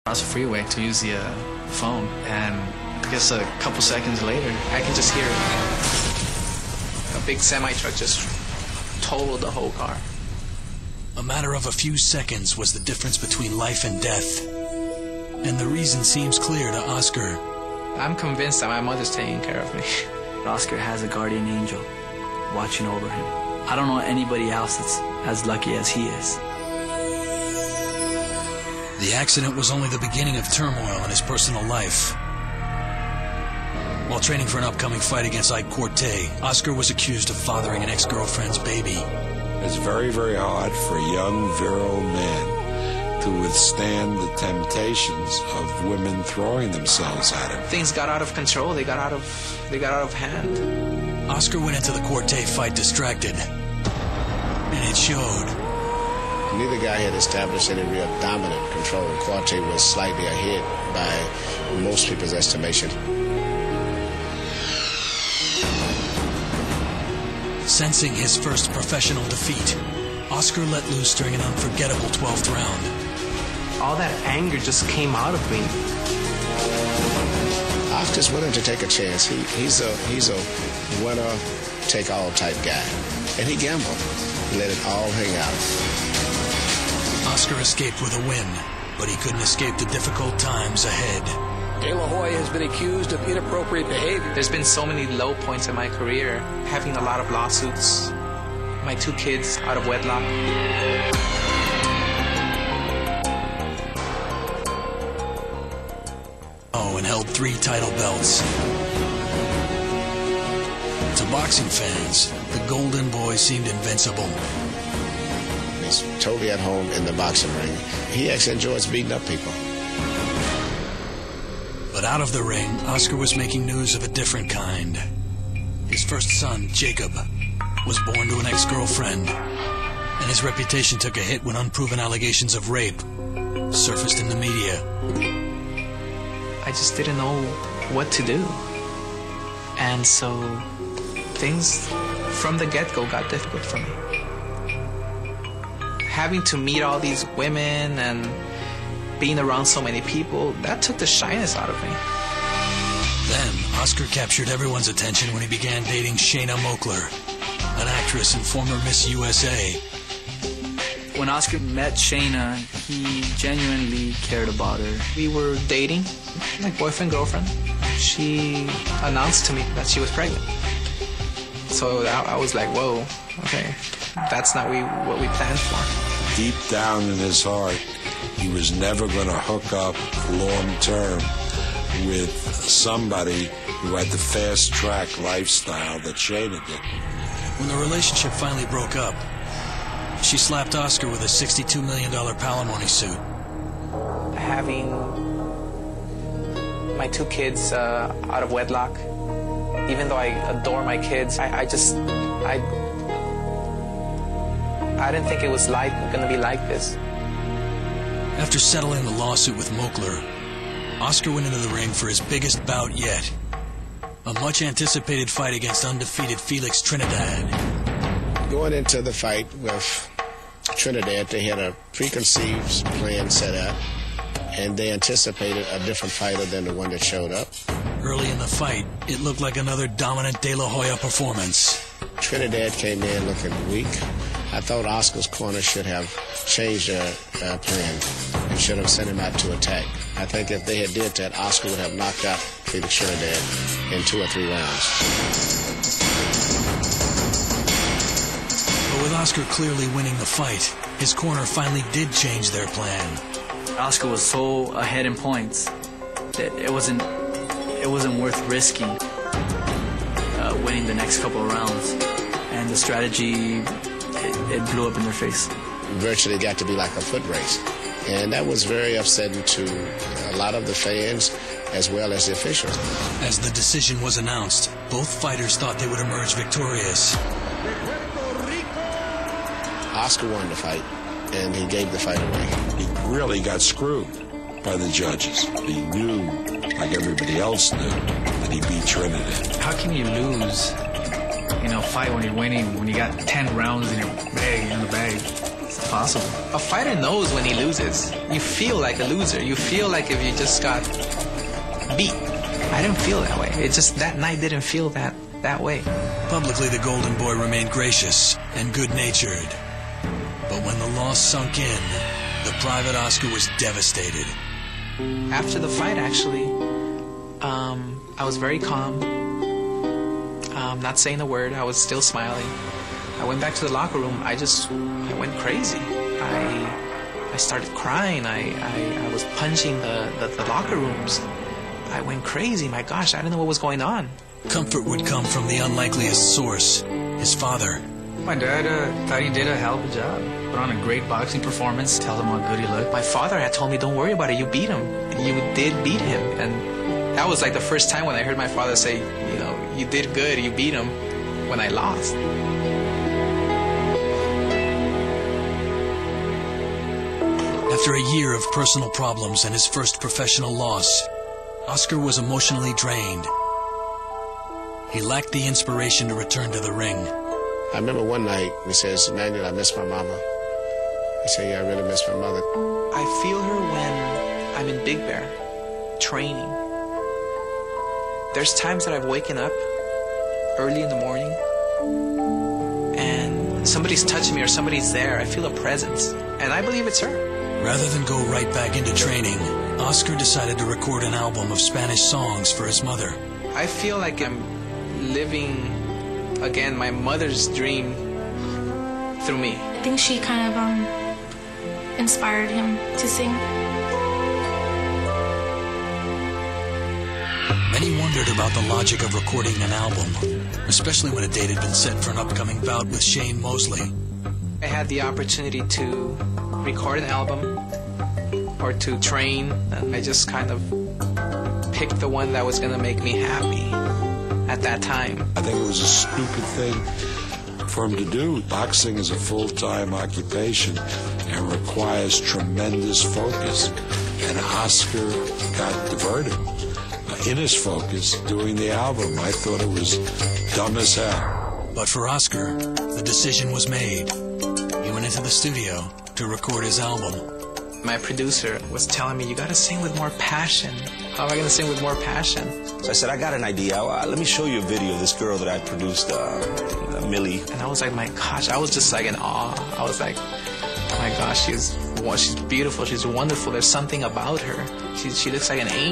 across the freeway to use the phone, and I guess a couple seconds later, I can just hear a big semi-truck just totaled the whole car. A matter of a few seconds was the difference between life and death. And the reason seems clear to Oscar. I'm convinced that my mother's taking care of me. Oscar has a guardian angel watching over him. I don't know anybody else that's as lucky as he is. The accident was only the beginning of turmoil in his personal life. While training for an upcoming fight against Ike Corte, Oscar was accused of fathering an ex-girlfriend's baby. It's very, very hard for a young, virile man to withstand the temptations of women throwing themselves at him. Things got out of control. They got out of hand. Oscar went into the Corte fight distracted, and it showed. Neither guy had established any real dominant control. Corte was slightly ahead by most people's estimation. Sensing his first professional defeat, Oscar let loose during an unforgettable 12th round. All that anger just came out of me. Oscar's willing to take a chance. He's a winner-take-all type guy. And he gambled. He let it all hang out. Oscar escaped with a win, but he couldn't escape the difficult times ahead. De La Hoya has been accused of inappropriate behavior. There's been so many low points in my career, having a lot of lawsuits, my 2 kids out of wedlock. Oh, and held 3 title belts. To boxing fans, the Golden Boy seemed invincible. He's totally at home in the boxing ring. He actually enjoys beating up people. But out of the ring, Oscar was making news of a different kind. His first son, Jacob, was born to an ex-girlfriend, and his reputation took a hit when unproven allegations of rape surfaced in the media. I just didn't know what to do. And so things from the get-go got difficult for me. Having to meet all these women and being around so many people, that took the shyness out of me. Then, Oscar captured everyone's attention when he began dating Shayna Moakler, an actress and former Miss USA. When Oscar met Shayna, he genuinely cared about her. We were dating, like boyfriend, girlfriend. She announced to me that she was pregnant. So I was like, whoa, okay, that's not what we planned for. Deep down in his heart, he was never going to hook up long-term with somebody who had the fast-track lifestyle that Shayna did. When the relationship finally broke up, she slapped Oscar with a $62 million palimony suit. Having my 2 kids out of wedlock, even though I adore my kids, I didn't think it was going to be like this. After settling the lawsuit with Moakler, Oscar went into the ring for his biggest bout yet. A much-anticipated fight against undefeated Felix Trinidad. Going into the fight with Trinidad, they had a preconceived plan set up, and they anticipated a different fighter than the one that showed up. Early in the fight, it looked like another dominant De La Hoya performance. Trinidad came in looking weak. I thought Oscar's corner should have changed their plan and should have sent him out to attack. I think if they had did that, Oscar would have knocked out Felix Trinidad in 2 or 3 rounds. But with Oscar clearly winning the fight, his corner finally did change their plan. Oscar was so ahead in points that it wasn't worth risking winning the next couple of rounds. And the strategy, it blew up in their face. Virtually got to be like a foot race. And that was very upsetting to a lot of the fans as well as the officials. As the decision was announced, both fighters thought they would emerge victorious. Oscar won the fight, and he gave the fight away. He really got screwed by the judges. He knew, like everybody else knew, that he beat Trinidad. How can you lose in a fight when you're winning, when you got 10 rounds in your bag, possible. A fighter knows when he loses. You feel like a loser. You feel like if you just got beat. I didn't feel that way. It just, that night didn't feel that way. Publicly, the Golden Boy remained gracious and good-natured. But when the loss sunk in, the Private Oscar was devastated. After the fight, actually, I was very calm. Not saying a word. I was still smiling. I went back to the locker room. I went crazy. I started crying. I was punching the locker rooms. I went crazy. My gosh, I didn't know what was going on. Comfort would come from the unlikeliest source, his father. My dad thought he did a hell of a job. Put on a great boxing performance, tell him how good he looked. My father had told me, don't worry about it, you beat him. You did beat him. And that was like the first time when I heard my father say, you know, you did good, you beat him, when I lost. After a year of personal problems and his first professional loss, Oscar was emotionally drained. He lacked the inspiration to return to the ring. I remember one night he says, Emmanuel, I miss my mama. I said, yeah, I really miss my mother. I feel her when I'm in Big Bear, training. There's times that I've waken up early in the morning and somebody's touching me or somebody's there. I feel a presence, and I believe it's her. Rather than go right back into training, Oscar decided to record an album of Spanish songs for his mother. I feel like I'm living, again, my mother's dream through me. I think she kind of inspired him to sing. Many wondered about the logic of recording an album, especially when a date had been set for an upcoming bout with Shane Mosley. I had the opportunity to record an album or to train, and I just kind of picked the one that was going to make me happy at that time. I think it was a stupid thing for him to do. Boxing is a full-time occupation and requires tremendous focus, and Oscar got diverted in his focus doing the album. I thought it was dumb as hell. But for Oscar, the decision was made. He went into the studio to record his album. My producer was telling me, you gotta sing with more passion. How am I gonna sing with more passion? So I said, I got an idea. Let me show you a video of this girl that I produced, Millie. And I was like, my gosh, I was just like in awe. I was like, oh my gosh, she's beautiful, she's wonderful. There's something about her. She looks like an angel.